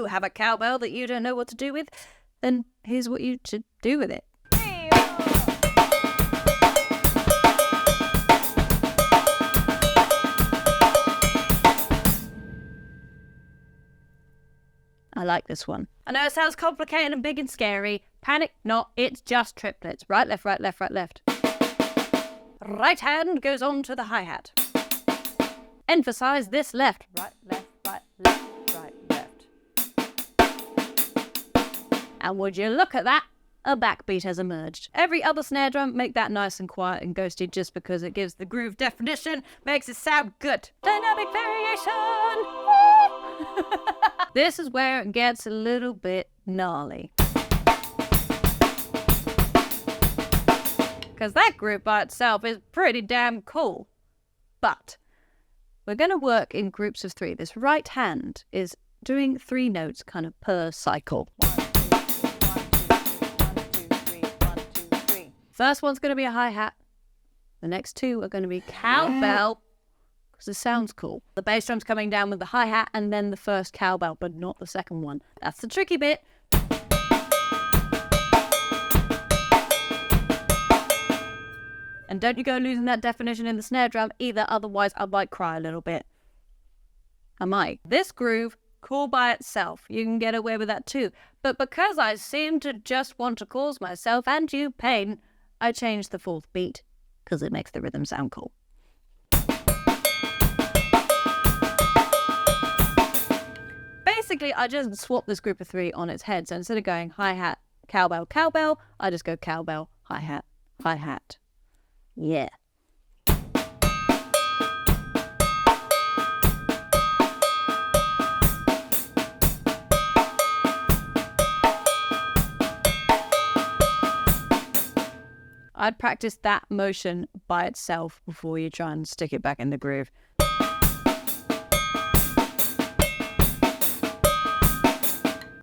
do have a cowbell that you don't know what to do with, then here's what you should do with it. I like this one. I know it sounds complicated and big and scary. Panic not, it's just triplets. Right, left, right, left, right, left. Right hand goes on to the hi-hat. Emphasize this left. Right, left, right, left, right, left. And would you look at that? A backbeat has emerged. Every other snare drum, make that nice and quiet and ghosty just because it gives the groove definition, makes it sound good. Dynamic variation! This is where it gets a little bit gnarly. Because that groove by itself is pretty damn cool. But we're going to work in groups of 3. This right hand is doing 3 notes kind of per cycle. 1, 2, 3, 1, 2, 3, 1, 2, 3. First one's going to be a hi-hat. The next 2 are going to be cowbell, because it sounds cool. The bass drum's coming down with the hi-hat and then the first cowbell, but not the second one. That's the tricky bit. And don't you go losing that definition in the snare drum either, otherwise I might cry a little bit. I might. This groove, cool by itself. You can get away with that too. But because I seem to just want to cause myself and you pain, I changed the 4th beat, because it makes the rhythm sound cool. Basically, I just swapped this group of 3 on its head. So instead of going hi-hat, cowbell, cowbell, I just go cowbell, hi-hat, hi-hat. Yeah. I'd practice that motion by itself before you try and stick it back in the groove.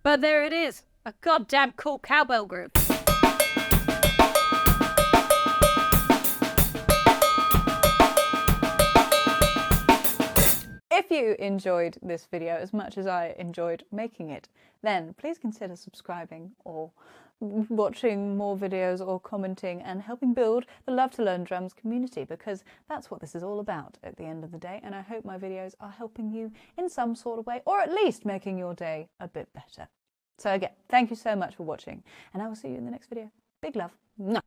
But there it is, a goddamn cool cowbell groove. If you enjoyed this video as much as I enjoyed making it, then please consider subscribing or watching more videos or commenting and helping build the Love to Learn Drums community, because that's what this is all about at the end of the day, and I hope my videos are helping you in some sort of way, or at least making your day a bit better. So again, thank you so much for watching, and I will see you in the next video. Big love. Mwah.